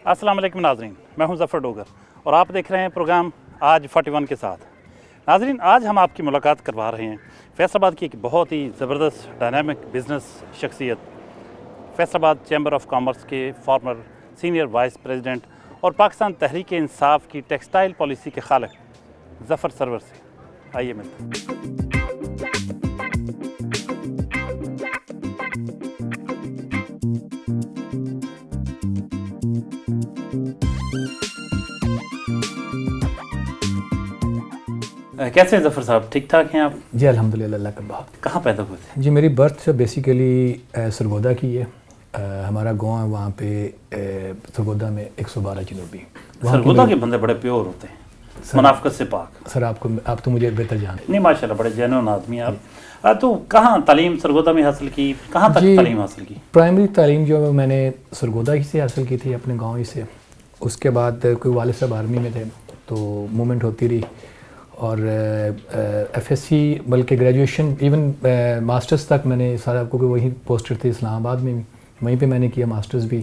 अस्सलाम वालेकुम नाज़रीन, मैं हूं ज़फ़र डोगर और आप देख रहे हैं प्रोग्राम आज 41 के साथ। नाज़रीन, आज हम आपकी मुलाकात करवा रहे हैं फैसलाबाद की एक बहुत ही ज़बरदस्त डायनामिक बिज़नेस शख्सियत, फैसलाबाद चैम्बर ऑफ कॉमर्स के फॉर्मर सीनियर वाइस प्रेसिडेंट और पाकिस्तान तहरीक इंसाफ की टेक्सटाइल पॉलिसी के खालिक ज़फ़र सरवर से। आइए मिलते हैं। कैसे हैं ज़फ़र साहब, ठीक ठाक हैं आप? जी अल्हम्दुलिल्लाह, अल्लाह का बहुत। कहाँ पैदा हुए थे? जी मेरी बर्थ बेसिकली सरगोदा की है। हमारा गांव है वहाँ पे सरगोदा में 112 जनूबी। सरगोदा के बंदे बड़े प्योर होते हैं, मुनाफिकत से पाक। सर आप तो मुझे बेहतर जानते नहीं, माशाल्लाह बड़े जेन्युइन आदमी हैं आप। तो कहाँ तालीम सरगोदा में हासिल की, कहाँ तक तालीम हासिल की? प्राइमरी तालीम जो मैंने सरगोदा ही से हासिल की थी, अपने गाँव ही से। उसके बाद कोई वालिद साहब आर्मी में थे तो मूवमेंट होती रही और एफएससी बल्कि ग्रेजुएशन इवन मास्टर्स तक मैंने सारा, आपको वही पोस्टेड थे इस्लामाबाद में भी, वहीं पे मैंने किया मास्टर्स भी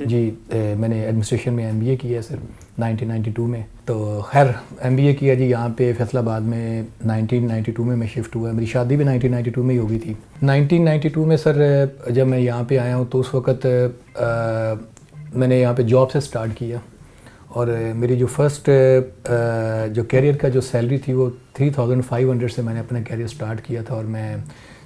जी। मैंने एडमिनिस्ट्रेशन में एमबीए किया सर 1992 में। तो खैर एमबीए किया जी यहाँ पे फैसलाबाद में। 1992 में मैं शिफ्ट हुआ। मेरी शादी भी 1992 में ही हो गई थी। 1992 में सर जब मैं यहाँ पे आया हूँ तो उस वक़्त मैंने यहाँ पे जॉब से स्टार्ट किया और मेरी जो फर्स्ट जो कैरियर का जो सैलरी थी वो 3500 से मैंने अपना कैरियर स्टार्ट किया था। और मैं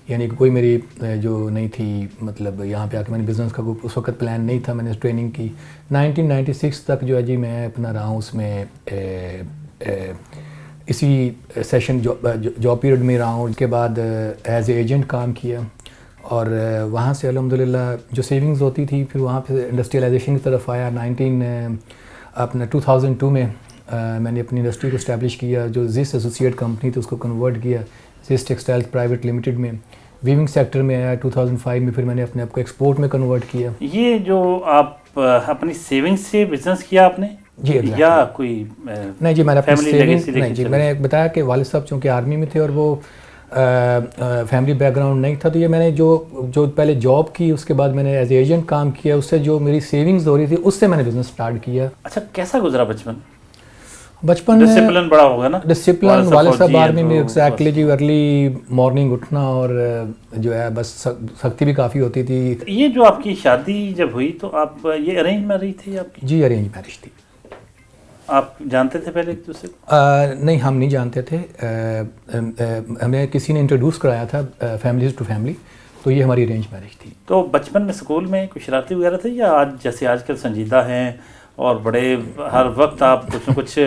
यानी कि कोई मेरी जो नहीं थी, मतलब यहाँ पे आके मैंने बिज़नेस का उस वक्त प्लान नहीं था। मैंने ट्रेनिंग की 1996 तक जो है जी मैं अपना रहा हूँ उसमें इसी सेशन जॉब पीरियड में रहा हूँ। उसके बाद एज ए एजेंट काम किया और वहाँ से अल्हम्दुलिल्लाह जो सेविंग्स होती थी फिर वहाँ पे इंडस्ट्रियलाइजेशन की तरफ आया। 2002 में मैंने अपनी इंडस्ट्री को इस्टेब्लिश किया। जो जिस एसोसिएट कंपनी थी उसको कन्वर्ट किया जिस टेक्सटाइल्स प्राइवेट लिमिटेड में। वीविंग सेक्टर में आया 2005 में। फिर मैंने अपने आप को एक्सपोर्ट में कन्वर्ट किया। ये जो आप अपनी सेविंग्स से बिजनेस किया आपने जी या कोई नहीं जी, मैंने अपनी सेविंग्स नहीं जी, मैंने बताया कि वालिद साहब चूँकि आर्मी में थे और वो फैमिली बैकग्राउंड नहीं था, तो ये मैंने जो पहले जॉब की उसके बाद मैंने एज एजेंट काम किया, उससे जो मेरी सेविंग्स हो रही थी उससे मैंने बिजनेस स्टार्ट किया। अच्छा, कैसा गुजरा बचपन? डिसिप्लिन बड़ा होगा ना? डिसिप्लिन वाले साहब आर्मी में एग्जैक्टली जी, अर्ली मॉर्निंग उठना और जो है बस सख्ती भी काफ़ी होती थी। ये जो आपकी शादी जब हुई तो आप ये अरेंज मैरिज थी आपकी? जी अरेंज मैरिज थी। आप जानते थे पहले एक दूसरे को? नहीं, हम नहीं जानते थे। हमें किसी ने इंट्रोड्यूस कराया था फैमिली टू फैमिली, तो ये हमारी अरेंज मैरिज थी। तो बचपन में स्कूल में कुछ शरारती वगैरह थे या आज जैसे आजकल संजीदा हैं और बड़े हर वक्त आप कुछ न कुछ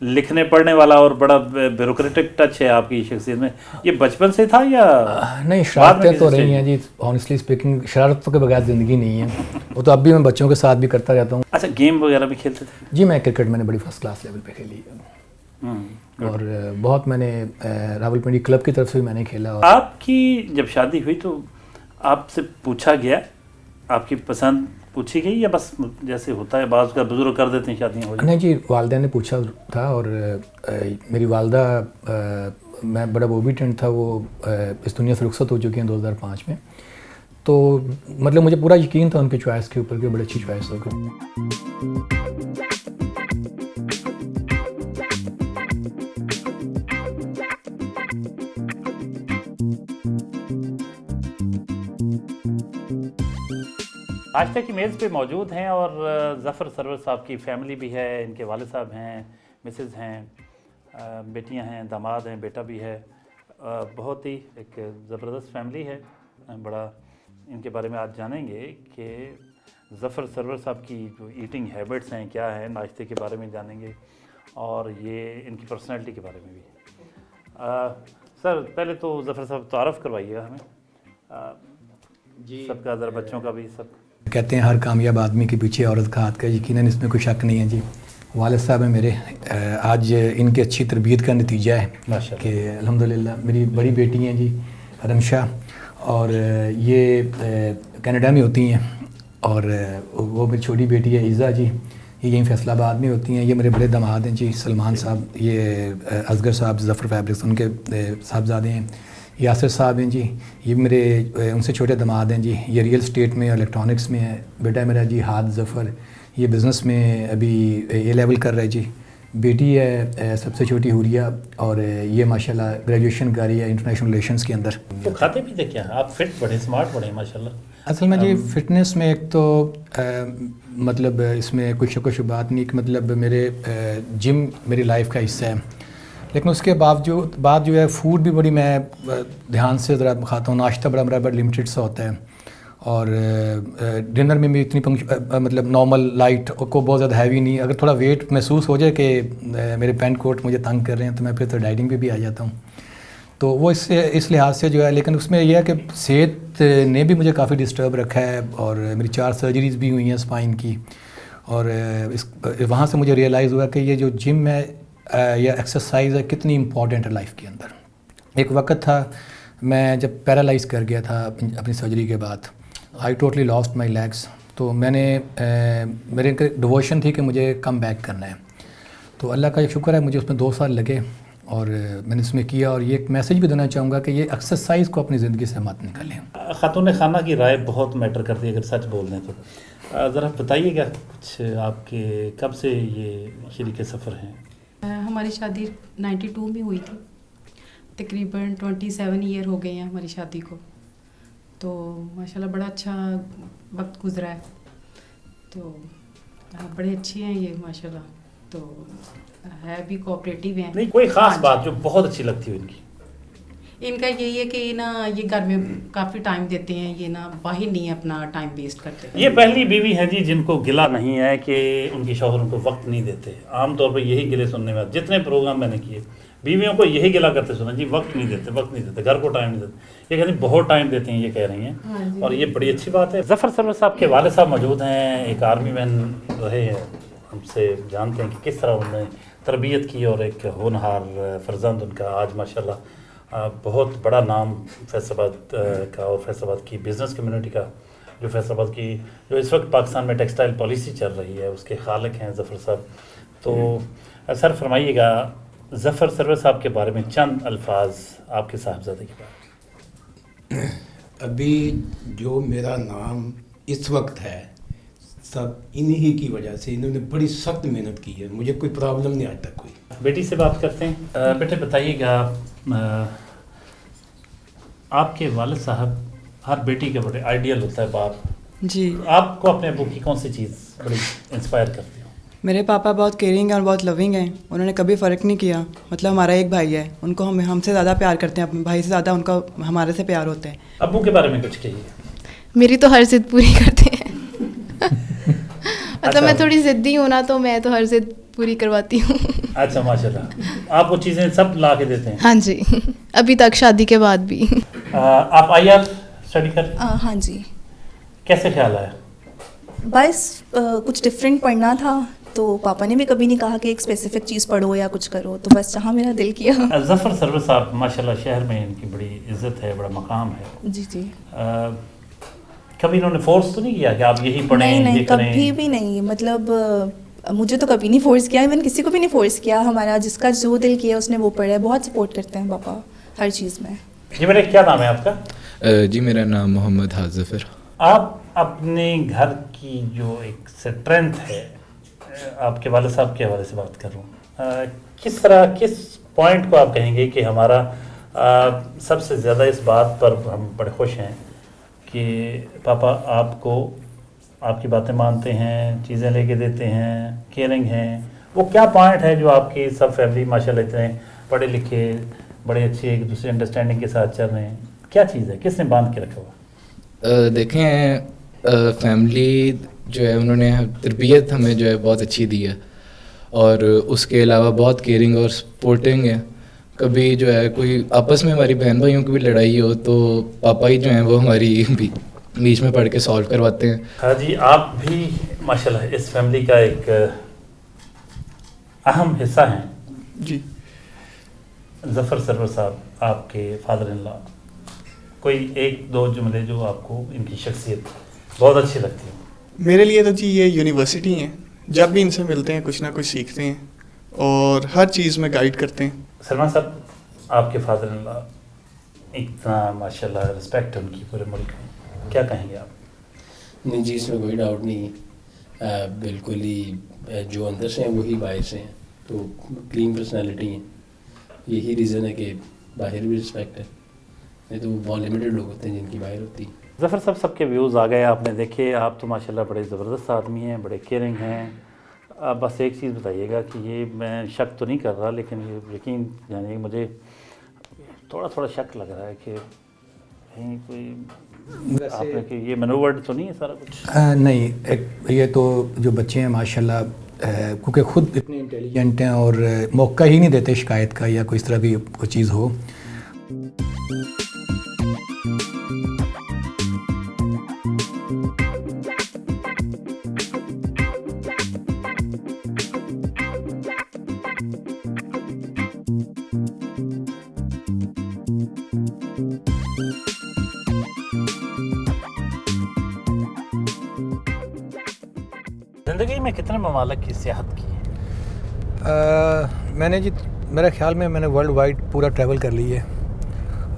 लिखने पढ़ने वाला और बड़ा ब्यूरोक्रेटिक टच है आपकी शख्सियत में, ये बचपन से था या नहीं? शरारतें तो रही हैं जी, ऑनेस्टली स्पीकिंग शरारतों के बगैर ज़िंदगी नहीं है। वो तो अब भी मैं बच्चों के साथ भी करता रहता हूँ। अच्छा, गेम वगैरह भी खेलते थे? जी मैं क्रिकेट मैंने बड़ी फर्स्ट क्लास लेवल पे खेली है और बहुत मैंने रावलपिंडी क्लब की तरफ से भी मैंने खेला। और आपकी जब शादी हुई तो आपसे पूछा गया, आपकी पसंद पूछी गई या बस जैसे होता है बाज़ का बुजुर्ग कर देते हैं शादियाँ हो? नहीं जी, वालदा ने पूछा था और मेरी वालदा, मैं बड़ा ओबीडिएंट था, वो इस दुनिया से रुखसत हो चुकी हैं 2005 में। तो मतलब मुझे पूरा यकीन था उनकी चॉइस के ऊपर कि बड़ी अच्छी चॉइस होगी। नाश्ते की मेज़ पे मौजूद हैं और ज़फ़र सरवर साहब की फैमिली भी है। इनके वालिद साहब हैं, मिसेज़ हैं, बेटियां हैं, दामाद हैं, बेटा भी है। बहुत ही एक ज़बरदस्त फैमिली है। बड़ा इनके बारे में आज जानेंगे कि ज़फ़र सरवर साहब की जो ईटिंग हैबिट्स हैं क्या है, नाश्ते के बारे में जानेंगे और ये इनकी पर्सनैलिटी के बारे में भी। सर पहले तो ज़फ़र साहब तारफ़ करवाइएगा हमें जी, सबका ज़रा बच्चों का भी। सब कहते हैं हर कामयाब आदमी के पीछे औरत का हाथ का, यकीनन इसमें कोई शक नहीं है जी। वालिद साहब हैं मेरे, आज इनकी अच्छी तरबियत का नतीजा है कि अल्हम्दुलिल्लाह मेरी बड़ी बेटी हैं जी रमशा, और ये कनाडा में होती हैं, और वो मेरी छोटी बेटी है ईज़ा जी, ये यहीं फैसलाबाद में होती हैं। ये मेरे बड़े दामाद हैं जी सलमान साहब, ये असगर साहब ज़फ़र फैब्रिक्स उनके साहबजादे हैं। यासिर साहब हैं जी, ये मेरे उनसे छोटे दामाद हैं जी, ये रियल स्टेट में इलेक्ट्रॉनिक्स में है। बेटा मेरा जी हाद ज़फ़र, ये बिज़नेस में अभी ए लेवल कर रहा है जी। बेटी है सबसे छोटी हुरिया, और ये माशाल्लाह ग्रेजुएशन कर रही है इंटरनेशनल रिलेशंस के अंदर। तो खाते पीते क्या हैं? आप फिट बड़े, स्मार्ट बड़े माशाल्लाह। असल में जी फ़िटनेस में एक तो मतलब इसमें कुछ शक व शुबात नहीं कि मतलब मेरे जिम मेरी लाइफ का हिस्सा है, लेकिन उसके बाद जो है फूड भी बड़ी मैं ध्यान से ज़रा खाता हूँ। नाश्ता बड़ा मेरा बड़ा लिमिटेड सा होता है, और डिनर में भी इतनी मतलब नॉर्मल लाइट को बहुत ज़्यादा हैवी नहीं। अगर थोड़ा वेट महसूस हो जाए कि मेरे पैंट कोट मुझे तंग कर रहे हैं तो मैं फिर तो डाइटिंग पे भी आ जाता हूँ। तो वो इस लिहाज से जो है, लेकिन उसमें यह है कि सेहत ने भी मुझे काफ़ी डिस्टर्ब रखा है, और मेरी 4 सर्जरीज़ भी हुई हैं स्पाइन की। और वहाँ से मुझे रियलाइज़ हुआ कि ये जो जिम है या एक्सरसाइज है कितनी इम्पॉर्टेंट है लाइफ के अंदर। एक वक्त था मैं जब पैरालाइज कर गया था अपनी सर्जरी के बाद, I totally lost my legs. तो मेरे डिवोशन थी कि मुझे कम बैक करना है। तो अल्लाह का शुक्र है मुझे उसमें 2 साल लगे और मैंने इसमें किया। और ये एक मैसेज भी देना चाहूँगा कि ये एक्सरसाइज को अपनी ज़िंदगी से मत निकालें। खातून खाना की राय बहुत मैटर करती है अगर सच बोल रहे हैं तो। ज़रा बताइएगा कुछ आपके कब से ये शरीक सफ़र हैं? हमारी शादी 92 में हुई थी, तकरीबन 27 ईयर हो गए हैं हमारी शादी को। तो माशाल्लाह बड़ा अच्छा वक्त गुजरा है। तो बड़े अच्छे हैं ये माशाल्लाह। तो है भी कोऑपरेटिव हैं। नहीं, कोई ख़ास बात जो बहुत अच्छी लगती है इनकी? इनका यही है कि ना ये घर में काफ़ी टाइम देते हैं, ये ना बाहर नहीं अपना टाइम वेस्ट करते। ये पहली बीवी हैं जी जिनको गिला नहीं है कि उनकी शौहर उनको वक्त नहीं देते। आमतौर पर यही गिले सुनने में, जितने प्रोग्राम मैंने किए बीवियों को यही गिला करते सुना जी, वक्त नहीं देते, घर को टाइम नहीं देते। ये कहते बहुत टाइम देते हैं, ये कह रही हैं। हाँ, और ये बड़ी अच्छी बात है। ज़फ़र सरवर साहब के वाले साहब मौजूद हैं, एक आर्मी मैन रहे हैं, हमसे जानते हैं कि किस तरह उन्होंने तरबियत की, और एक होनहार फ़र्जंद उनका आज माशाल्लाह बहुत बड़ा नाम फैसलाबाद का और फैसलाबाद की बिज़नेस कम्युनिटी का, जो फैसलाबाद की जो इस वक्त पाकिस्तान में टेक्सटाइल पॉलिसी चल रही है उसके खालिक हैं ज़फ़र साहब। तो सर फरमाइएगा ज़फ़र सरवर साहब के बारे में चंद अल्फाज आपके साहबजादे के बारे में। अभी जो मेरा नाम इस वक्त है सब इन्हीं की वजह से। इन्होंने बड़ी सख्त मेहनत की है, मुझे कोई प्रॉब्लम नहीं आज तक कोई। बेटी से बात करते हैं। बेटे बताइएगा, आपके वालिद साहब, हर बेटी के बड़े आइडियल होता है बाप जी। आपको अपने अबू की कौन सी चीज़ बड़ी इंस्पायर करती हो? मेरे पापा बहुत केयरिंग हैं और बहुत लविंग हैं। उन्होंने कभी फ़र्क नहीं किया। मतलब हमारा एक भाई है, उनको हमसे ज़्यादा प्यार करते हैं, अपने भाई से ज़्यादा उनका हमारे से प्यार होता है। अबू के बारे में कुछ कहिए। मेरी तो हर जिद पूरी करते हैं। मतलब मैं अच्छा। थोड़ी ज़िद्दी हूँ ना, तो मैं तो हर जिद पूरी करवाती हूँ। अच्छा माशाल्लाह, आप वो चीज़ें सब ला के देते हैं? हाँ जी, अभी तक शादी के बाद भी। आप IR स्टडी कर? हाँ जी, कैसे ख्याल आया? बस कुछ डिफरेंट पढ़ना था, तो पापा ने भी कभी नहीं कहा कि एक स्पेसिफिक चीज़ पढ़ो या कुछ करो, तो बस जहाँ मेरा दिल किया। ज़फ़र सरवर साहब माशाल्लाह शहर में इनकी बड़ी इज्जत है, बड़ा मकाम है। जी जी। कभी इन्होंने फोर्स तो नहीं किया कि आप यही पढ़ें, नहीं ये करें? कभी भी नहीं। मतलब मुझे तो कभी नहीं फोर्स किया, इवन किसी को भी नहीं फोर्स किया। हमारा जिसका जो दिल किया उसने वो पढ़ा है। बहुत सपोर्ट करते हैं पापा हर चीज़ में। जी बेटे, क्या नाम है आपका? जी मेरा नाम मोहम्मद हाज़िफ़र। आप अपने घर की जो एक स्ट्रेंथ है, आपके वाले साहब के हवाले से बात कर रहा हूँ, किस पॉइंट को आप कहेंगे कि हमारा सबसे ज़्यादा इस बात पर हम बड़े खुश हैं कि पापा आपकी बातें मानते हैं, चीज़ें लेके देते हैं, केयरिंग हैं? वो क्या पॉइंट है जो आपकी सब फैमिली माशाल्लाह इतने पढ़े लिखे, बड़े अच्छे, एक दूसरे अंडरस्टैंडिंग के साथ चल रहे हैं? क्या चीज़ है, किसने बांध के रखा हुआ? देखें, फैमिली जो है उन्होंने तरबियत हमें जो है बहुत अच्छी दी है, और उसके अलावा बहुत केयरिंग और सपोर्टिंग है। कभी जो है कोई आपस में हमारी बहन भाइयों की भी लड़ाई हो तो पापा ही जो हैं वो हमारी बीच में पढ़ के सॉल्व करवाते हैं। हाँ जी, आप भी माशाल्लाह इस फैमिली का एक अहम हिस्सा हैं। जी। ज़फ़र सरवर साहब, आपके फादर इन लॉ, कोई एक दो जुमले जो आपको इनकी शख्सियत बहुत अच्छी लगती है? मेरे लिए तो जी ये यूनिवर्सिटी है। जब भी इनसे मिलते हैं कुछ ना कुछ सीखते हैं और हर चीज़ में गाइड करते हैं। सलमान साहब, आपके फादर इन लॉ, इतना माशाल्लाह रिस्पेक्ट उनकी पूरे मुल्क में, क्या कहेंगे आप? नहीं जी, इसमें कोई डाउट नहीं बिल्कुल ही जो अंदर से हैं वही बाहर से हैं, तो क्लीन पर्सनालिटी है। यही रीज़न है कि बाहर भी रिस्पेक्ट है, नहीं तो बहुत लिमिटेड लोग होते हैं जिनकी बाहर होती है। ज़फ़र साहब, सबके व्यूज़ आ गए, आपने देखे। आप तो माशाल्लाह बड़े ज़बरदस्त आदमी हैं, बड़े केयरिंग हैं। आप बस एक चीज़ बताइएगा कि ये मैं शक तो नहीं कर रहा, लेकिन ये यकीन यानी मुझे थोड़ा थोड़ा शक लग रहा है कि कहीं कोई आपने कि ये मनोवर्ड तो नहीं है सारा कुछ? नहीं, ये तो जो बच्चे हैं माशाल्लाह क्योंकि ख़ुद इतने इंटेलिजेंट हैं और मौका ही नहीं देते शिकायत का या कोई इस तरह की कोई चीज़ हो। ज़िंदगी में कितने ममालिक की सियाहत की है? मैंने जी, मेरे ख्याल में मैंने वर्ल्ड वाइड पूरा ट्रैवल कर ली है,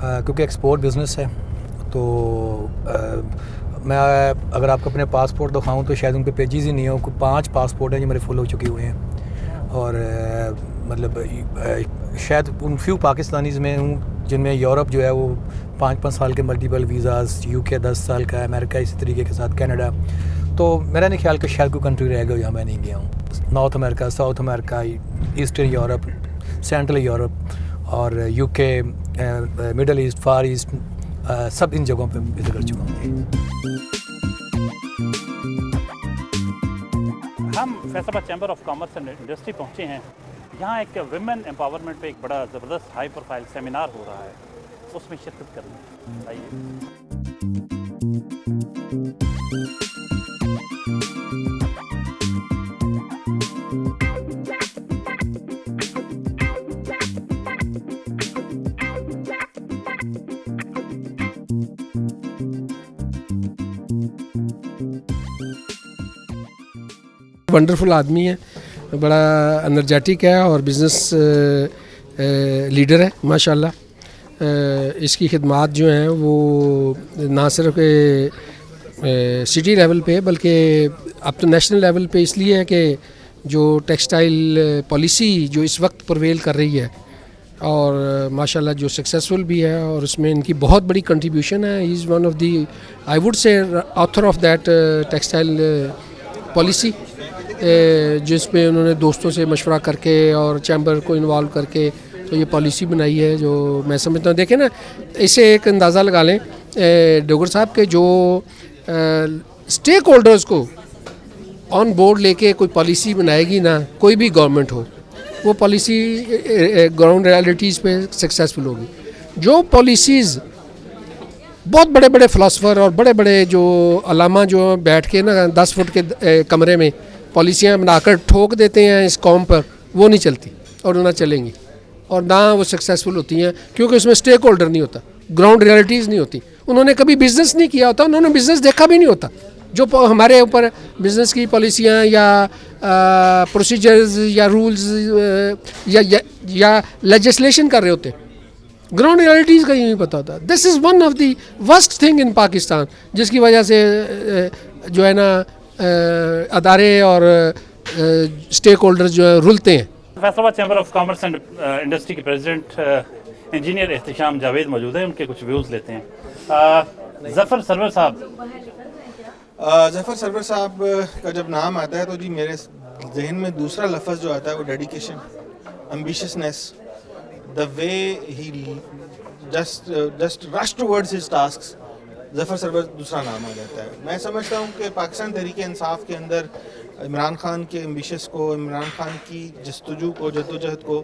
क्योंकि एक्सपोर्ट बिज़नेस है। तो मैं अगर आपको अपने पासपोर्ट दिखाऊं तो शायद उन पे पेजेस ही नहीं हो। 5 पासपोर्ट हैं जो मेरे फुल हो चुके हुए हैं, और मतलब शायद उन फ्यू पाकिस्तानीज़ में हूँ जिनमें यूरोप जो है वो 5-5 साल के मल्टीपल वीज़ाज़, UK 10 साल का, अमेरिका इसी तरीके के साथ, कनाडा। तो मेरा नहीं ख्याल कि शायद कोई कंट्री रहेगा जहाँ मैं नहीं गया हूँ। North America, south America, eastern Europe, central Europe और UK, मिडल ईस्ट, फार ईस्ट, सब इन जगहों पे विज़िट कर चुका हूँ। हम Faisalabad chamber of commerce and industry पहुँचे हैं। यहाँ एक विमेन एम्पावरमेंट पे एक बड़ा ज़बरदस्त हाई प्रोफाइल सेमिनार हो रहा है, उसमें शिरकत करनी। आइए। वंडरफुल आदमी है, बड़ा एनर्जेटिक है और बिज़नेस लीडर है माशाल्लाह। इसकी खिदमात जो हैं वो ना सिर्फ सिटी लेवल पे बल्कि अब तो नेशनल लेवल पे इसलिए है कि जो टेक्सटाइल पॉलिसी जो इस वक्त प्रिवेल कर रही है और माशाल्लाह जो सक्सेसफुल भी है, और उसमें इनकी बहुत बड़ी कंट्रीब्यूशन है। He is one of the, I would say, author of that textile policy, जिसमें उन्होंने दोस्तों से मशवरा करके और चैम्बर को इन्वॉल्व करके तो ये पॉलिसी बनाई है जो मैं समझता हूँ। देखें ना, इसे एक अंदाज़ा लगा लें डोगर साहब के, जो स्टेक होल्डर्स को ऑन बोर्ड लेके कोई पॉलिसी बनाएगी ना, कोई भी गवर्नमेंट हो, वो पॉलिसी ग्राउंड रियलिटीज़ पे सक्सेसफुल होगी। जो पॉलिसीज़ बहुत बड़े बड़े फ़िलासफ़र और बड़े बड़े जो अलामा जो बैठ के ना 10 फुट के कमरे में पॉलिसियाँ बनाकर ठोक देते हैं इस कौम पर, वो नहीं चलती और ना चलेंगी और ना वो सक्सेसफुल होती हैं, क्योंकि उसमें स्टेक होल्डर नहीं होता, ग्राउंड रियलिटीज़ नहीं होती। उन्होंने कभी बिज़नेस नहीं किया होता, उन्होंने बिज़नेस देखा भी नहीं होता। जो हमारे ऊपर बिज़नेस की पॉलिसियाँ या प्रोसीजर्स या रूल्स या लेजिस्लेशन कर रहे होते, ग्राउंड रियलिटीज़ का ही नहीं पता होता। This is one of the worst thing in Pakistan, जिसकी वजह से जो है ना अदारे और स्टेक होल्डर्स जो है रुलते हैं। Faisalabad chamber of commerce and industry के प्रेसिडेंट इंजीनियर एहतिशाम जावेद मौजूद हैं, उनके कुछ व्यूज़ लेते हैं। ज़फ़र सरवर साहब का जब नाम आता है तो जी मेरे जहन में दूसरा लफ्ज़ जो आता है वो dedication, ambitiousness, the way he just rush towards his tasks. Zafar Sarwar दूसरा नाम आ जाता है। मैं समझता हूँ कि पाकिस्तान तहरीक इंसाफ के अंदर इमरान खान के एम्बिशस को, इमरान खान की जस्तजू को, जद्दोजहद को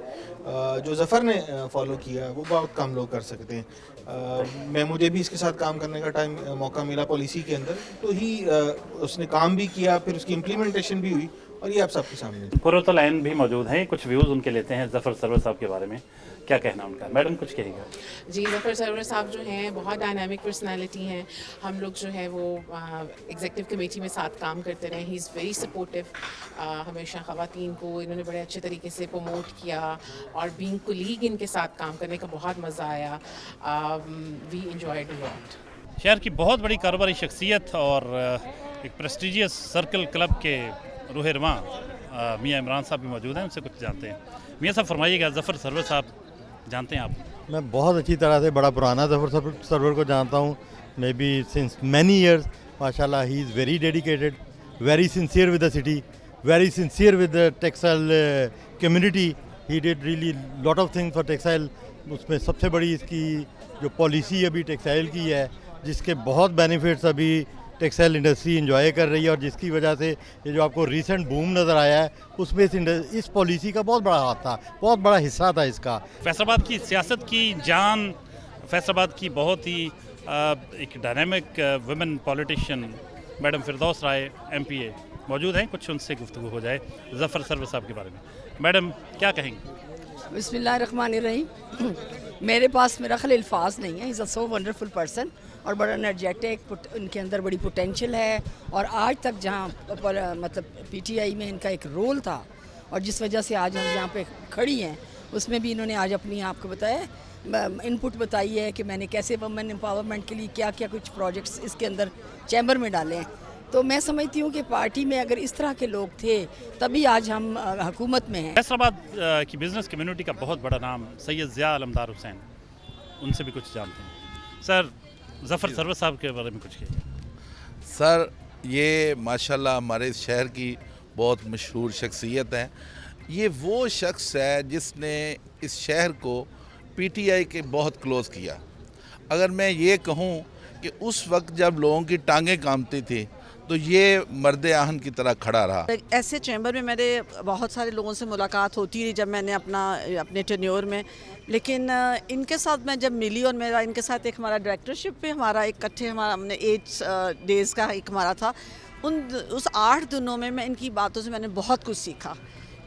जो ज़फ़र ने फॉलो किया वो बहुत कम लोग कर सकते हैं। मुझे भी इसके साथ काम करने का मौका मिला पॉलिसी के अंदर, तो ही उसने काम भी किया, फिर उसकी इम्प्लीमेंटेशन भी हुई, और ये आप सबके सामने। कुर्रतुल ऐन भी मौजूद हैं, कुछ व्यूज़ उनके लेते हैं ज़फ़र सरवर साहब के बारे में। क्या कहना उनका? मैडम कुछ कहेगा? जी, ज़फ़र सरवर साहब जो हैं बहुत डायनामिक पर्सनालिटी हैं। हम लोग जो है वो एग्जीक्यूटिव कमेटी में साथ काम करते रहे। ही इज़ वेरी सपोर्टिव, हमेशा ख़वातीन को इन्होंने बड़े अच्छे तरीके से प्रमोट किया, और बीइंग कोलीग इनके साथ काम करने का बहुत मज़ा आया। We enjoyed a lot. शहर की बहुत बड़ी कारोबारी शख्सियत और एक प्रेस्टिजियस सर्कल क्लब के रूह रवां मियाँ इमरान साहब भी मौजूद हैं, उनसे कुछ जानते हैं। मियाँ साहब फरमाइएगा, ज़फ़र सरवर साहब जानते हैं आप? मैं बहुत अच्छी तरह से बड़ा पुराना ज़फ़र सरवर को जानता हूँ, may be since many years. माशाल्लाह, he is very dedicated, very sincere with the city, very sincere with the textile community. He did really lot of things for textile. उसमें सबसे बड़ी इसकी जो पॉलिसी अभी टेक्सटाइल की है, जिसके बहुत बेनिफिट्स अभी टेक्सटाइल इंडस्ट्री इंजॉय कर रही है, और जिसकी वजह से ये जो आपको रीसेंट बूम नज़र आया है, उसमें इस पॉलिसी का बहुत बड़ा हाथ था, बहुत बड़ा हिस्सा था इसका। फैसलाबाद की सियासत की जान, फैसलाबाद की बहुत ही एक डायनामिक वुमेन पॉलिटिशियन मैडम फिरदौस राय MPA मौजूद हैं, कुछ उनसे गुफ्तगू हो जाए ज़फ़र सरवर साहब के बारे में। मैडम क्या कहेंगे? बिस्मिल्लाहिर्रहमानिर्रहीम। मेरे पास मेरा ख्याल अल्फाज नहीं है। Is a so wonderful person और बड़ा एनर्जेटिक, उनके अंदर बड़ी पोटेंशियल है, और आज तक जहाँ पर मतलब PTI में इनका एक रोल था और जिस वजह से आज हम यहाँ पे खड़ी हैं, उसमें भी इन्होंने आज अपनी आपको बताया इनपुट बताई है कि मैंने कैसे वुमेन एम्पावरमेंट के लिए क्या क्या कुछ प्रोजेक्ट्स इसके अंदर चैम्बर में डाले हैं। तो मैं समझती हूँ कि पार्टी में अगर इस तरह के लोग थे तभी आज हम हुकूमत में हैं। फैसलाबाद की बिज़नेस कम्युनिटी का बहुत बड़ा नाम सैयद ज़िया अलमदार हुसैन, उनसे भी कुछ जानते हैं। सर, ज़फ़र सरवर साहब के बारे में कुछ कहिए। सर, ये माशाल्लाह हमारे शहर की बहुत मशहूर शख्सियत है। ये वो शख्स है जिसने इस शहर को PTI के बहुत क्लोज़ किया। अगर मैं ये कहूँ कि उस वक्त जब लोगों की टांगें कांपती थी, तो ये मर्द आहन की तरह खड़ा रहा। ऐसे चैम्बर में मेरे बहुत सारे लोगों से मुलाकात होती रही जब मैंने अपने टेन्योर में, लेकिन इनके साथ मैं जब मिली और मेरा इनके साथ एक हमारा डायरेक्टरशिप पे हमारा इकट्ठे हमने 8 डेज़ का एक हमारा था। उस 8 दिनों में मैं इनकी बातों से मैंने बहुत कुछ सीखा।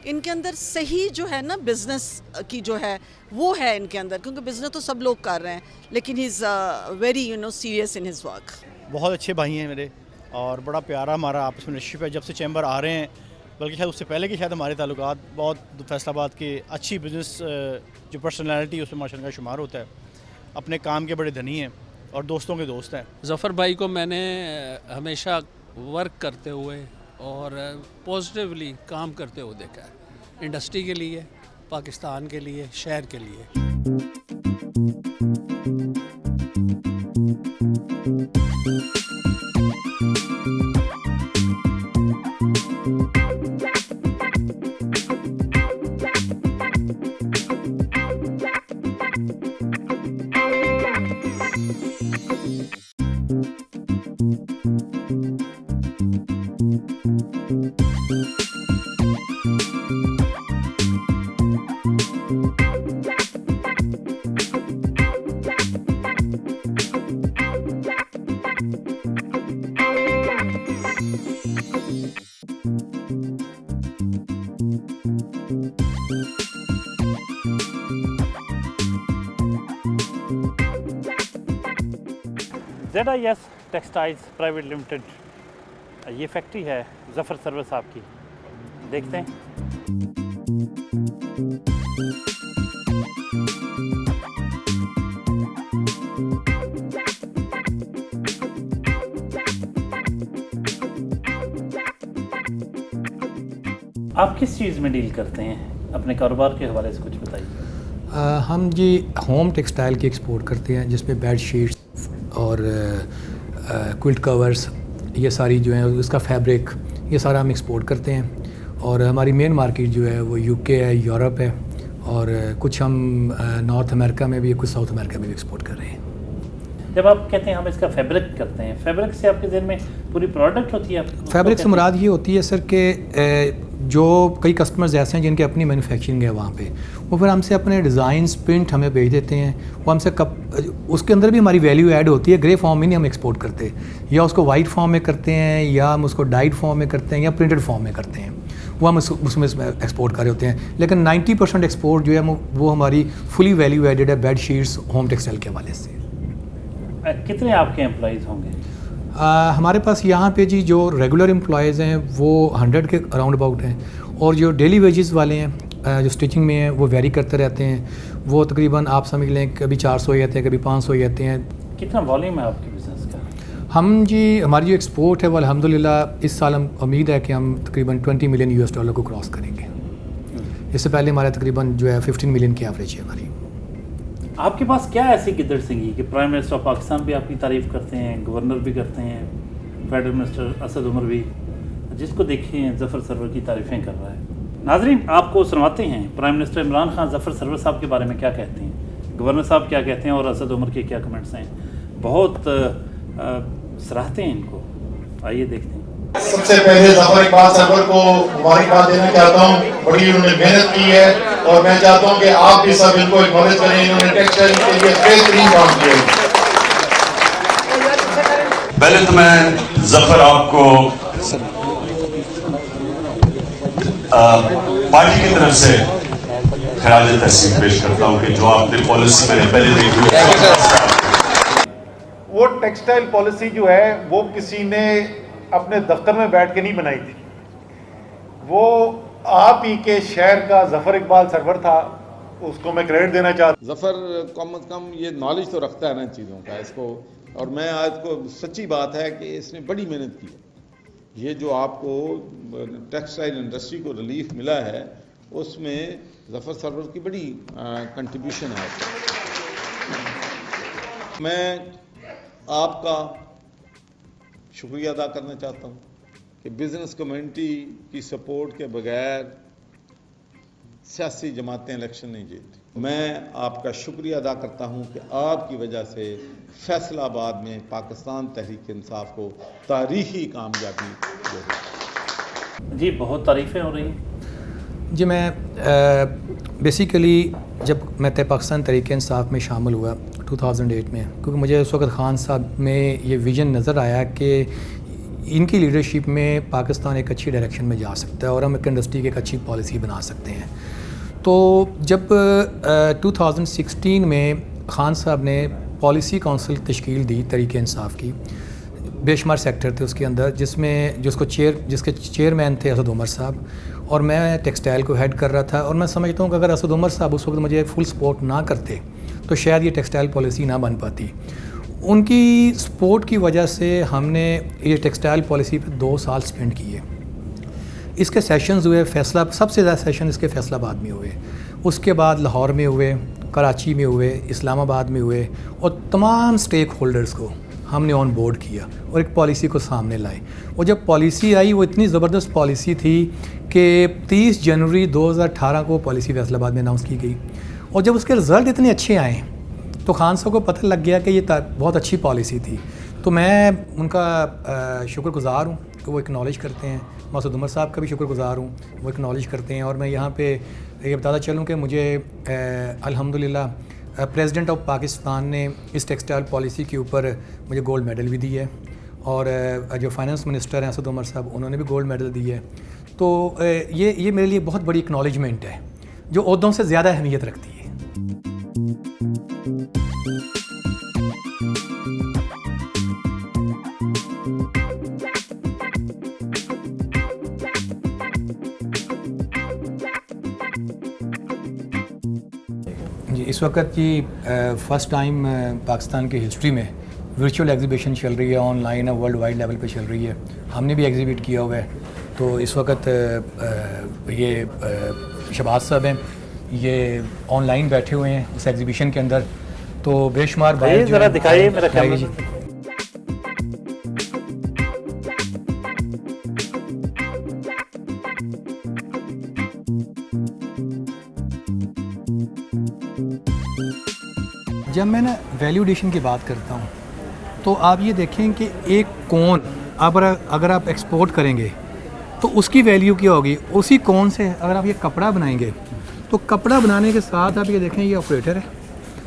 इनके अंदर सही जो है ना बिज़नेस की जो है वो है इनके अंदर, क्योंकि बिज़नेस तो सब लोग कर रहे हैं, लेकिन ही is very serious in his work. बहुत अच्छे भाई हैं मेरे, और बड़ा प्यारा हमारा आपस में रिलेशनशिप है। जब से चैम्बर आ रहे हैं, बल्कि शायद उससे पहले की शायद हमारे ताल्लुकात बहुत फैसलाबाद की अच्छी बिज़नेस जो पर्सनालिटी उसमें माशाल्लाह का शुमार होता है। अपने काम के बड़े धनी हैं और दोस्तों के दोस्त हैं। ज़फ़र भाई को मैंने हमेशा वर्क करते हुए और पॉजिटिवली काम करते हुए देखा है, इंडस्ट्री के लिए, पाकिस्तान के लिए, शहर के लिए। ZIS टेक्सटाइल्स प्राइवेट लिमिटेड, ये फैक्ट्री है ज़फ़र सरवर साहब की, देखते हैं। आप किस चीज़ में डील करते हैं? अपने कारोबार के हवाले से कुछ बताइए। हम जी होम टेक्सटाइल की एक्सपोर्ट करते हैं, जिसमें बेड शीट्स और क्विल्ट कवर्स, ये सारी जो है उसका फैब्रिक, ये सारा हम एक्सपोर्ट करते हैं। और हमारी मेन मार्केट जो है वो UK है, यूरोप है, और कुछ हम नॉर्थ अमेरिका में भी, कुछ साउथ अमेरिका में भी एक्सपोर्ट कर रहे हैं। जब आप कहते हैं हम इसका फैब्रिक करते हैं, फैब्रिक से आपके ज़हन में पूरी प्रोडक्ट होती है? फैब्रिक से मुराद ये होती है सर कि जो कई कस्टमर्स ऐसे हैं जिनकी अपनी मैन्युफैक्चरिंग है वहाँ पे, वो फिर हमसे अपने डिज़ाइंस प्रिंट हमें भेज देते हैं। वो हमसे उसके अंदर भी हमारी वैल्यू ऐड होती है। ग्रे फॉर्म में नहीं हम एक्सपोर्ट करते, या उसको वाइट फॉर्म में करते हैं, या हम उसको डाइड फॉर्म में करते हैं, या प्रिंटेड फॉर्म में करते हैं, वो हम उसमें एक्सपोर्ट कर रहे होते हैं। लेकिन 90% एक्सपोर्ट जो है वो हमारी फुली वैल्यू एडेड है बेड शीट्स होम टेक्सटाइल के हवाले से। कितने आपके एम्प्लॉइज़ होंगे? हमारे पास यहाँ पे जी जो रेगुलर एम्प्लॉयज़ हैं वो 100 के अराउंड अबाउट हैं, और जो डेली वेजेस वाले हैं जो स्टिचिंग में हैं वो वेरी करते रहते हैं। वो तकरीबन आप समझ लें कभी 400 ही आते हैं, कभी 500 ही आते हैं। कितना वॉल्यूम है आपके बिज़नेस का? हम जी हमारी जो एक्सपोर्ट है वो अल्हम्दुलिल्लाह इस साल हम उम्मीद है कि हम तकरीबन $20 मिलियन को क्रॉस करेंगे। इससे पहले हमारा तकरीबन जो है 15 मिलियन की एवरेज है हमारी। आपके पास क्या ऐसी किदर सिंगी कि प्राइम मिनिस्टर ऑफ पाकिस्तान भी आपकी तारीफ़ करते हैं, गवर्नर भी करते हैं, फेडरल मिनिस्टर असद उमर भी, जिसको देखें ज़फ़र सरवर की तारीफ़ें कर रहा है। नाज़रीन आपको सुनवाते हैं प्राइम मिनिस्टर इमरान खान ज़फ़र सरवर साहब के बारे में क्या कहते हैं, गवर्नर साहब क्या कहते हैं और असद उमर के क्या कमेंट्स हैं। बहुत सराहते हैं इनको, आइए देखते हैं। सबसे पहले ज़फ़र इकबाल सरवर को मुबारकबाद देना चाहता हूँ, बड़ी उन्होंने मेहनत की है और मैं चाहता हूँ कि आप भी सब इनको एक्नॉलेज करें। इन्होंने टेक्सटाइल के लिए बेहतरीन काम किया। पहले तो मैं ज़फ़र आपको पार्टी की तरफ से खराज तहसीन पेश करता हूँ कि जो आपने पॉलिसी मैंने पहले देखी है, वो टेक्सटाइल पॉलिसी जो है वो किसी ने अपने दफ्तर में बैठ के नहीं बनाई थी, वो आप ही के शहर का ज़फ़र इकबाल सरवर था, उसको मैं क्रेडिट देना चाहता हूँ। ज़फ़र कम से कम ये नॉलेज तो रखता है ना चीज़ों का इसको, और मैं आज को सच्ची बात है कि इसने बड़ी मेहनत की है। ये जो आपको टेक्सटाइल इंडस्ट्री को रिलीफ मिला है उसमें ज़फ़र सरवर की बड़ी कंट्रीब्यूशन है। मैं आपका शुक्रिया अदा करना चाहता हूँ कि बिज़नेस कम्युनिटी की सपोर्ट के बगैर सियासी जमातें इलेक्शन नहीं जीतती। मैं आपका शुक्रिया अदा करता हूँ कि आपकी वजह से फैसलाबाद में पाकिस्तान तहरीक इंसाफ को तारीखी कामयाबी मिली। जी बहुत तारीफ़ें हो रही हैं। जी मैं बेसिकली जब मैं पाकिस्तान तहरीक इंसाफ में शामिल हुआ 2008 में, क्योंकि मुझे उस वक्त खान साहब में ये विज़न नज़र आया कि इनकी लीडरशिप में पाकिस्तान एक अच्छी डायरेक्शन में जा सकता है और हम एक इंडस्ट्री की एक अच्छी पॉलिसी बना सकते हैं। तो जब 2016 में खान साहब ने पॉलिसी काउंसिल तश्कील दी तहरीक इंसाफ की, बेशुमार सेक्टर थे उसके अंदर, जिसके चेयरमैन थे असद उमर साहब और मैं टेक्सटाइल को हेड कर रहा था। और मैं समझता हूँ कि अगर असद उमर साहब उस वक्त मुझे फुल सपोर्ट ना करते तो शायद ये टेक्सटाइल पॉलिसी ना बन पाती। उनकी सपोर्ट की वजह से हमने ये टेक्सटाइल पॉलिसी पे 2 साल स्पेंड किए। इसके सेशंस हुए, फैसला सबसे ज़्यादा सेशन इसके फैसलाबाद में हुए, उसके बाद लाहौर में हुए, कराची में हुए, इस्लामाबाद में हुए और तमाम स्टेक होल्डर्स को हमने ऑन बोर्ड किया और एक पॉलिसी को सामने लाए। और जब पॉलिसी आई वो इतनी ज़बरदस्त पॉलिसी थी कि 30 जनवरी 2018 को पॉलिसी फैसलाबाद में अनाउंस की गई। और जब उसके रिज़ल्ट इतने अच्छे आए तो खान साहब को पता लग गया कि ये बहुत अच्छी पॉलिसी थी। तो मैं उनका शुक्रगुज़ार हूँ कि वो एक्नॉलेज करते हैं। मसूद उमर साहब का भी शुक्रगुज़ार हूँ, वो एक्नॉलेज करते हैं। और मैं यहाँ पे ये बताता चलूँ कि मुझे अल्हम्दुलिल्लाह प्रेसिडेंट ऑफ पाकिस्तान ने इस टेक्सटाइल पॉलिसी के ऊपर मुझे गोल्ड मेडल भी दी है और जो फाइनेंस मिनिस्टर हैं असद उमर साहब, उन्होंने भी गोल्ड मेडल दी है। तो ये मेरे लिए बहुत बड़ी एक्नॉलेजमेंट है जो ओहदों से ज़्यादा अहमियत रखती है। जी इस वक्त जी फ़र्स्ट टाइम पाकिस्तान की हिस्ट्री में वर्चुअल एग्जीबिशन चल रही है, ऑनलाइन है, वर्ल्ड वाइड लेवल पे चल रही है। हमने भी एग्जीबिट किया हुआ है। तो इस वक्त ये शहबाज साहब हैं, ये ऑनलाइन बैठे हुए हैं उस एग्जीबिशन के अंदर। तो बेशुमार भाई ज़रा दिखाइए मेरा कैमरा जी। जब मैं ना वैल्यू एडिशन की बात करता हूँ तो आप ये देखें कि एक कोन अगर आप एक्सपोर्ट करेंगे तो उसकी वैल्यू क्या होगी। उसी कोन से अगर आप ये कपड़ा बनाएंगे तो कपड़ा बनाने के साथ आप ये देखें ये ऑपरेटर है,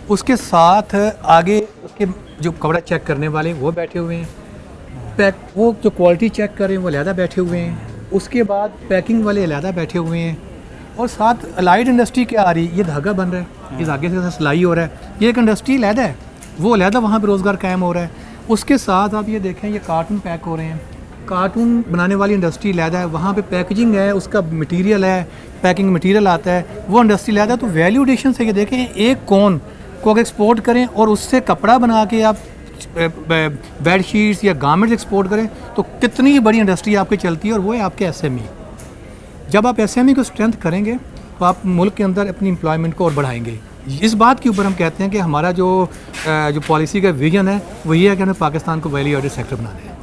उसके साथ आगे उसके जो कपड़ा चेक करने वाले वो बैठे हुए हैं, वो जो क्वालिटी चेक कर रहे हैं वो अलहदा बैठे हुए हैं, उसके बाद पैकिंग वाले अलहदा बैठे हुए हैं और साथ अलाइड इंडस्ट्री क्या आ रही है, ये धागा बन रहा है, इस धागे से सिलाई हो रहा है, ये एक इंडस्ट्री अलहदा है, वो अलहदा वहाँ पर रोज़गार कायम हो रहा है। उसके साथ आप ये देखें ये कार्टून पैक हो रहे हैं, कार्टून बनाने वाली इंडस्ट्री अलहदा है, वहाँ पे पैकेजिंग है, उसका मटेरियल है, पैकिंग मटेरियल आता है, वो इंडस्ट्री अलहदा है। तो वैल्यू एडिशन से ये देखें एक कोन को अगर एक्सपोर्ट करें और उससे कपड़ा बना के आप बेड शीट्स या गारमेंट्स एक्सपोर्ट करें तो कितनी बड़ी इंडस्ट्री आपकी चलती है, और वो है आपके एसएमई। जब आप एसएमई को स्ट्रेंथ करेंगे तो आप मुल्क के अंदर अपनी एम्प्लॉयमेंट को और बढ़ाएंगे। इस बात के ऊपर हम कहते हैं कि हमारा जो पॉलिसी का विजन है वो ये है कि हमें पाकिस्तान को वैल्यू एडेड सेक्टर बनाना है।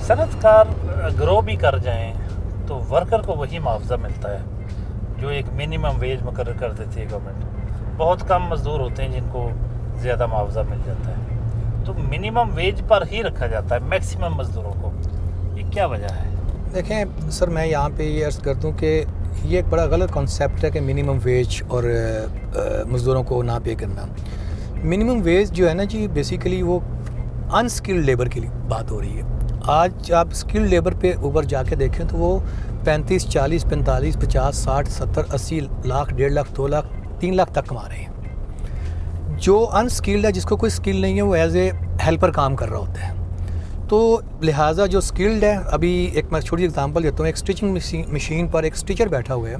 सनतकार ग्रो भी कर जाएं तो वर्कर को वही मुआवजा मिलता है जो एक मिनिमम वेज मुकर्रर कर देती है गवर्नमेंट। बहुत कम मज़दूर होते हैं जिनको ज़्यादा मुआवजा मिल जाता है, तो मिनिमम वेज पर ही रखा जाता है मैक्सिमम मज़दूरों को। ये क्या वजह है? देखें सर, मैं यहाँ पे ये अर्ज़ कर दूँ कि ये एक बड़ा गलत कॉन्सेप्ट है कि मिनिमम वेज और मज़दूरों को ना पे करना। मिनिमम वेज जो है ना जी, बेसिकली वो अनस्किल्ड लेबर की बात हो रही है। आज आप स्किल्ड लेबर पे ऊपर जाके देखें तो वो 35, 40, 45, 50, 60, 70, 80 लाख, 1.5 लाख, 2 लाख, 3 लाख तक कमा रहे हैं। जो अनस्किल्ड है, जिसको कोई स्किल नहीं है, वो एज ए हेल्पर काम कर रहा होता है। तो लिहाजा जो स्किल्ड है, अभी एक मैं छोटी एग्जांपल देता हूँ। एक स्टिचिंग मशीन पर एक स्टिचर बैठा हुआ है,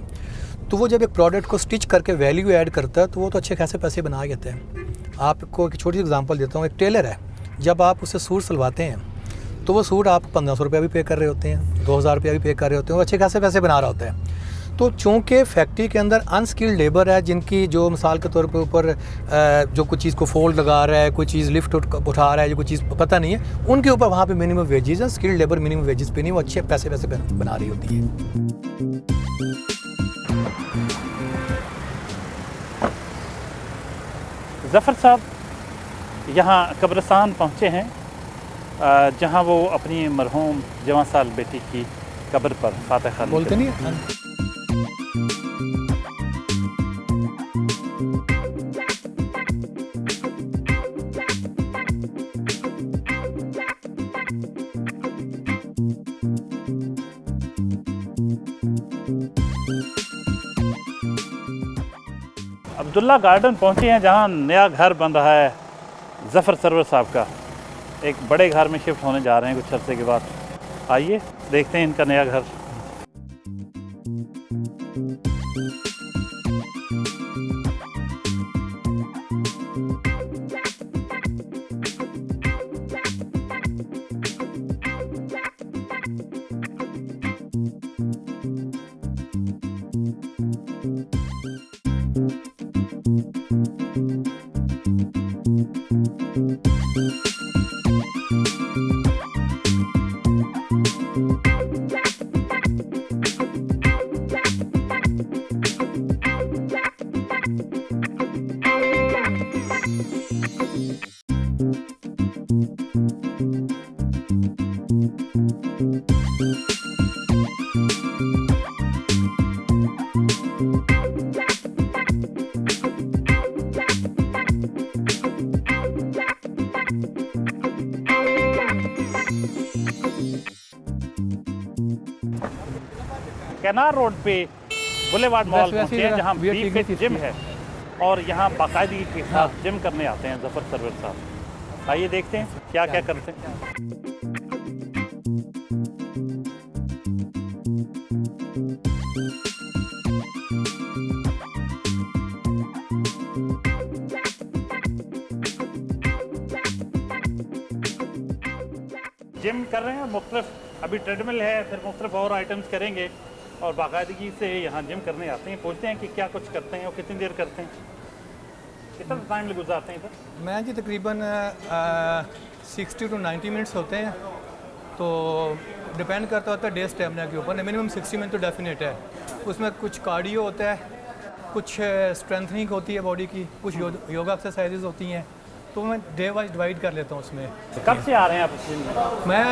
तो वो जब एक प्रोडक्ट को स्टिच करके वैल्यू ऐड करता है तो वो तो अच्छे खासे पैसे बना देते हैं। आपको एक छोटी एग्जांपल देता हूँ। एक टेलर है, जब आप उससे सूट सिलवाते हैं तो वो सूट आप 1500 रुपया भी पे कर रहे होते हैं, 2000 रुपया भी पे कर रहे होते हैं, वो अच्छे खासे पैसे बना रहा होता है। तो चूँकि फैक्ट्री के अंदर अनस्किल्ड लेबर है, जिनकी जो मिसाल के तौर पे ऊपर जो कुछ चीज़ को फोल्ड लगा रहा है, कोई चीज़ लिफ्ट उठा रहा है, जो कोई चीज़ पता नहीं है, उनके ऊपर वहाँ पे मिनिमम वेजेस हैं। स्किल्ड लेबर मिनिमम वेजेस पे नहीं, वो अच्छे पैसे बना रही होती है। ज़फ़र साहब यहाँ कब्रिस्तान पहुँचे हैं जहाँ वो अपनी मरहूम जवां साल बेटी की कब्र पर फातिहा खानी बोलते नहीं है। अब्दुल्ला गार्डन पहुँचे हैं जहाँ नया घर बन रहा है ज़फ़र सरवर साहब का। एक बड़े घर में शिफ्ट होने जा रहे हैं कुछ अर्से के बाद। आइए देखते हैं इनका नया घर। कैनार रोड पे बुलेवार्ड मॉल पहुंचे हैं जहां बी फिट जिम है और यहां बाकायदगी के साथ जिम करने आते हैं ज़फ़र सरवर साहब। आइए देखते हैं क्या क्या करते हैं। जिम कर रहे हैं, मुख्तलिफ अभी ट्रेडमिल है, फिर मुख्तलिफ और आइटम्स करेंगे और बाकायदगी से यहाँ जिम करने आते हैं। पूछते हैं कि क्या कुछ करते हैं और कितनी देर करते हैं, कितना टाइम गुजारते हैं इधर? मैं जी तकरीबन 60 to 90 मिनट्स होते हैं, तो डिपेंड करता होता है डे स्टेमिना के ऊपर। मिनिमम 60 मिनट तो डेफिनेट है। उसमें कुछ कार्डियो होता है, कुछ स्ट्रेंथनिंग होती है बॉडी की, कुछ योगा एक्सरसाइजेज होती हैं, तो मैं डे वाइज डिवाइड कर लेता हूँ उसमें। कब से आ रहे हैं आप इस जिम में? मैं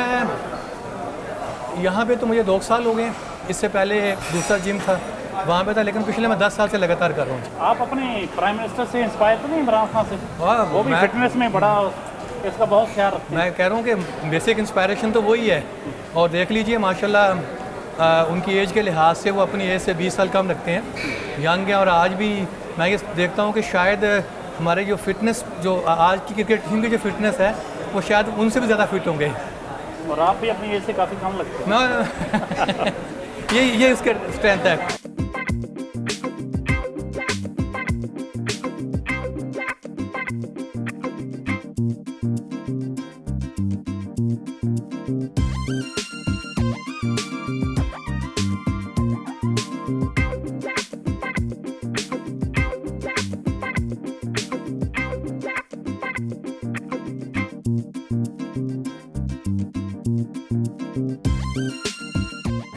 यहाँ पे तो मुझे 2 साल हो गए, इससे पहले दूसरा जिम था वहाँ पे था, लेकिन पिछले मैं 10 साल से लगातार कर रहा हूँ। आप अपने प्राइम मिनिस्टर से इंस्पायर तो नहीं इमरान खान से? वो भी फिटनेस में बड़ा इसका बहुत ख्याल रखते हैं। मैं कह रहा हूँ कि बेसिक इंस्पायरेशन तो वही है, और देख लीजिए माशाल्लाह उनकी एज के लिहाज से वो अपनी एज से 20 साल कम रखते हैं, यंग हैं। और आज भी मैं ये देखता हूँ कि शायद हमारे जो फिटनेस, जो आज की क्रिकेट टीम की जो फिटनेस है, वो शायद उनसे भी ज़्यादा फिट होंगे। और आप भी अपनी एज से काफ़ी कम लगते हैं। ये इसके स्ट्रेंथ है।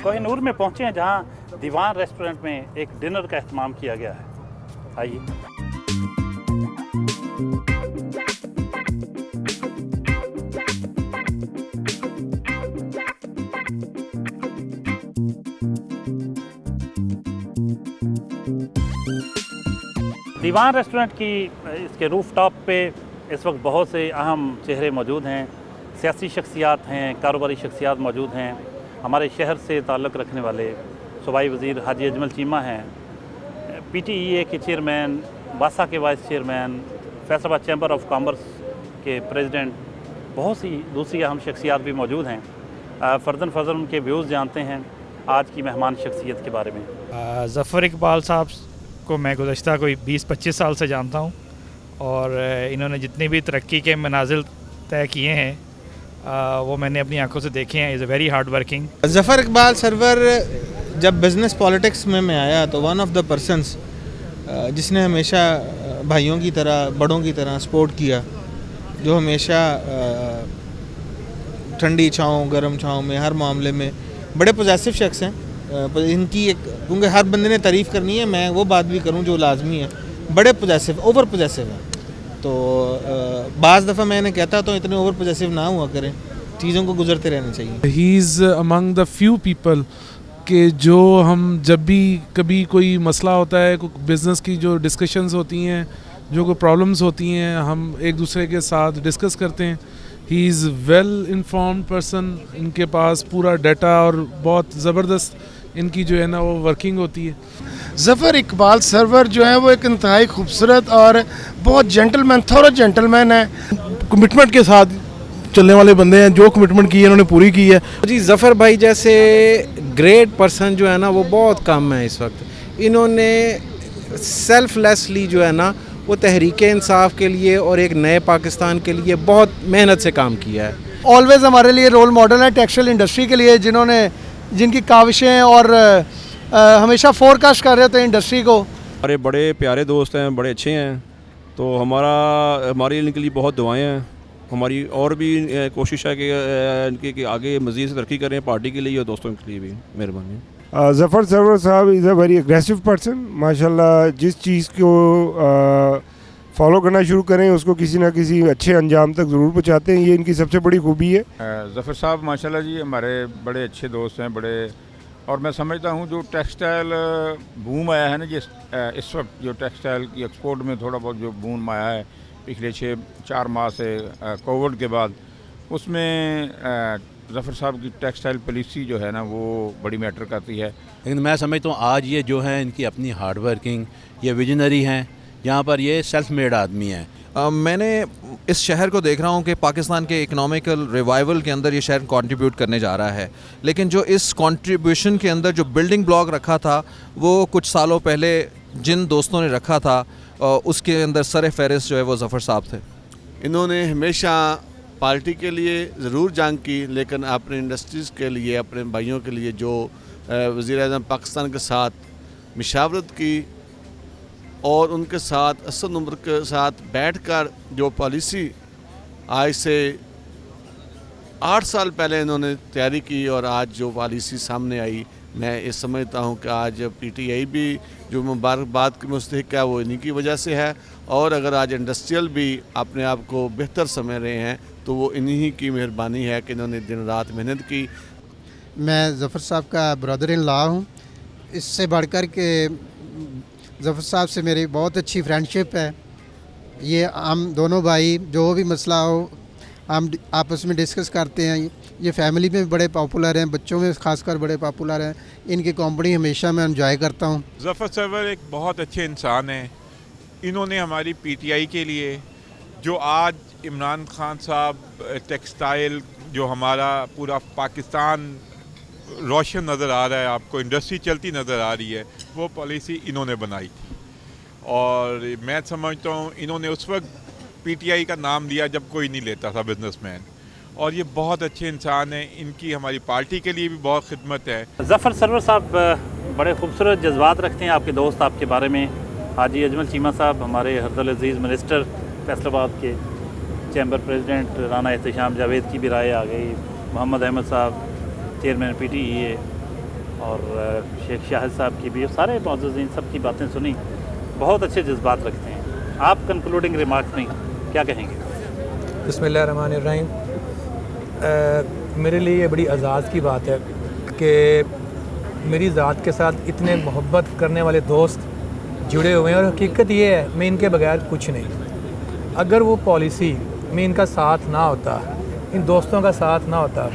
कोहिनूर में पहुंचे हैं जहां दीवान रेस्टोरेंट में एक डिनर का एहतमाम किया गया है। आइए। दीवान रेस्टोरेंट की इसके रूफ टॉप पे इस वक्त बहुत से अहम चेहरे मौजूद हैं, सियासी शख्सियात हैं, कारोबारी शख्सियात मौजूद हैं। हमारे शहर से ताल्लुक़ रखने वाले सूबाई वज़ीर हाजी अजमल चीमा हैं, PTEA के चेयरमैन, बासा के vice chairman, Faisalabad chamber of commerce के प्रेसिडेंट, बहुत सी दूसरी अहम शख्सियात भी मौजूद हैं। फ़र्ज़न उनके व्यूज़ जानते हैं आज की मेहमान शख्सियत के बारे में। ज़फ़र इकबाल साहब को मैं गुज़श्ता कोई 20-25 साल से जानता हूँ, और इन्होंने जितनी भी तरक्की के मनाजिल तय किए हैं वो मैंने अपनी आंखों से देखे हैं। Is a very hard working. Zafar Iqbal Sarwar जब बिज़नेस पॉलिटिक्स में मैं आया तो वन ऑफ द पर्सनस जिसने हमेशा भाइयों की तरह, बड़ों की तरह सपोर्ट किया, जो हमेशा ठंडी छाँव गर्म छाँव में हर मामले में बड़े पॉजिटिव शख्स हैं। इनकी एक, क्योंकि हर बंदे ने तारीफ़ करनी है, मैं वो बात भी करूँ जो लाजमी है, बड़े पॉजिटिव, ओवर पॉजिटिव है। तो बाज़ दफ़ा मैंने कहता तो इतने ओवर पॉजिटिव ना हुआ करें, चीज़ों को गुजरते रहना चाहिए। He is among the few people कि जो हम जब भी कभी कोई मसला होता है, कोई बिज़नेस की जो डिस्कशंस होती हैं, जो कोई प्रॉब्लम्स होती हैं, हम एक दूसरे के साथ डिस्कस करते हैं। He is well informed person, इनके पास पूरा डाटा और बहुत ज़बरदस्त इनकी जो है ना वो वर्किंग होती है। ज़फ़र इकबाल सरवर जो है वो एक इंतहाई खूबसूरत और बहुत जेंटलमैन, थोड़ा जेंटलमैन है, कमिटमेंट के साथ चलने वाले बंदे हैं, जो कमिटमेंट की है उन्होंने पूरी की है। जी ज़फ़र भाई जैसे ग्रेट पर्सन जो है ना वो बहुत कम है इस वक्त। इन्होंने सेल्फलेसली जो है ना वो तहरीक इंसाफ के लिए और एक नए पाकिस्तान के लिए बहुत मेहनत से काम किया है। ऑलवेज़ हमारे लिए रोल मॉडल है टेक्सटाइल इंडस्ट्री के लिए, जिनकी काविशें और हमेशा फोरकास्ट कर रहे होते हैं इंडस्ट्री को। हमारे बड़े प्यारे दोस्त हैं, बड़े अच्छे हैं, तो हमारे इनके लिए बहुत दुआएं हैं। हमारी और भी कोशिश है कि आगे मज़ीद तरक्की करें पार्टी के लिए और दोस्तों के लिए भी। मेहरबानी। ज़फ़र सरवर साहब is a very aggressive person. माशाल्लाह जिस चीज़ को फॉलो करना शुरू करें उसको किसी ना किसी अच्छे अंजाम तक ज़रूर पहुँचाते हैं, ये इनकी सबसे बड़ी खूबी है। ज़फ़र साहब माशाल्लाह जी हमारे बड़े अच्छे दोस्त हैं, बड़े, और मैं समझता हूँ जो टेक्सटाइल बूम आया है ना, इस वक्त जो टेक्सटाइल की एक्सपोर्ट में थोड़ा बहुत जो बूम आया है पिछले 6-4 माह से कोविड के बाद, उसमें ज़फ़र साहब की टेक्सटाइल पॉलिसी जो है ना वो बड़ी मैटर करती है। लेकिन मैं समझता हूँ आज ये जो है इनकी अपनी हार्ड वर्किंग, ये विजनरी हैं, यहाँ पर ये सेल्फ मेड आदमी हैं। मैंने इस शहर को देख रहा हूँ कि पाकिस्तान के इकोनॉमिकल रिवाइवल के अंदर ये शहर कंट्रीब्यूट करने जा रहा है, लेकिन जो इस कंट्रीब्यूशन के अंदर जो बिल्डिंग ब्लॉक रखा था वो कुछ सालों पहले जिन दोस्तों ने रखा था उसके अंदर सर फहरिस्त जो है वो ज़फ़र साहब थे। इन्होंने हमेशा पार्टी के लिए ज़रूर जंग की, लेकिन अपने इंडस्ट्रीज़ के लिए, अपने भाइयों के लिए जो वज़ीर-ए-आज़म पाकिस्तान के साथ मशावरत की और उनके साथ असद उम्र के साथ बैठकर जो पॉलिसी आज से 8 साल पहले इन्होंने तैयारी की और आज जो पॉलिसी सामने आई मैं ये समझता हूँ कि आज PTI भी जो मुबारकबाद की मुस्तहिक है वो इन्हीं की वजह से है, और अगर आज इंडस्ट्रियल भी अपने आप को बेहतर समझ रहे हैं तो वो इन्हीं की मेहरबानी है कि इन्होंने दिन रात मेहनत की। मैं ज़फ़र साहब का ब्रदर इन लॉ हूँ। इससे बढ़कर के ज़फ़र साहब से मेरी बहुत अच्छी फ्रेंडशिप है। ये हम दोनों भाई जो भी मसला हो हम आपस में डिस्कस करते हैं। ये फैमिली में बड़े पॉपुलर हैं, बच्चों में खासकर बड़े पॉपुलर हैं। इनकी कंपनी हमेशा मैं एंजॉय करता हूँ। ज़फ़र सरवर एक बहुत अच्छे इंसान हैं। इन्होंने हमारी PTI के लिए जो आज इमरान खान साहब टेक्सटाइल जो हमारा पूरा पाकिस्तान रोशन नज़र आ रहा है, आपको इंडस्ट्री चलती नज़र आ रही है, वो पॉलिसी इन्होंने बनाई थी। और मैं समझता हूँ इन्होंने उस वक्त PTI का नाम दिया जब कोई नहीं लेता था बिजनेसमैन, और ये बहुत अच्छे इंसान हैं। इनकी हमारी पार्टी के लिए भी बहुत खिदमत है। ज़फ़र सरवर साहब बड़े खूबसूरत जज्बात रखते हैं आपके दोस्त आपके बारे में। हाजी अजमल चीमा साहब हमारे हरदल अजीज़ मिनिस्टर फैसलाबाद के, चैम्बर प्रेसिडेंट राना एहतशाम जावेद की भी राय आ गई, मोहम्मद अहमद साहब चेयरमैन PTE और शेख शाहिद साहब की भी, सारे मौजूदीन सब की बातें सुनी। बहुत अच्छे जज्बात रखते हैं। आप कंक्लूडिंग रिमार्क्स में क्या कहेंगे? बिस्मिल्लाहिर्रहमानिर्रहीम। मेरे लिए ये बड़ी एजाज़ की बात है कि मेरी ज़ात के साथ इतने मोहब्बत करने वाले दोस्त जुड़े हुए हैं, और हकीकत ये है मैं इनके बगैर कुछ नहीं। अगर वो पॉलिसी में इनका साथ ना होता, इन दोस्तों का साथ ना होता,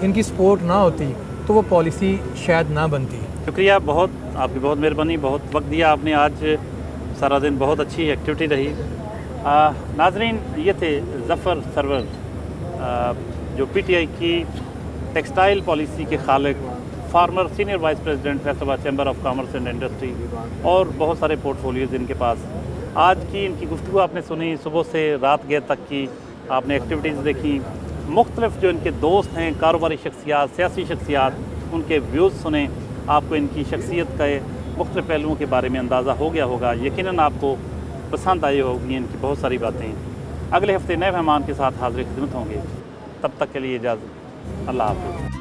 इनकी सपोर्ट ना होती, तो वो पॉलिसी शायद ना बनती। शुक्रिया, बहुत आपकी बहुत मेहरबानी, बहुत वक्त दिया आपने। आज सारा दिन बहुत अच्छी एक्टिविटी रही। नाजरीन, ये थे ज़फ़र सरवर जो PTI की टेक्सटाइल पॉलिसी के Khaliq, former senior vice president Faisalabad chamber of commerce and industry, और बहुत सारे पोर्टफोलियोज़ इनके पास। आज की इनकी गुफ्तगू आपने सुनी, सुबह से रात गए तक की आपने एक्टिविटीज़ देखी। मुख्तलिफ जो इनके दोस्त हैं, कारोबारी शख्सियात, सियासी शख्सियात, उनके व्यूज़ सुने। आपको इनकी शख्सियत के मुख्तलिफ पहलुओं के बारे में अंदाज़ा हो गया होगा। यकीनन आपको पसंद आई होगी इनकी बहुत सारी बातें। अगले हफ्ते नए मेहमान के साथ हाज़िर खिदमत होंगे। तब तक के लिए इजाज़त, अल्लाह हाफ़िज़।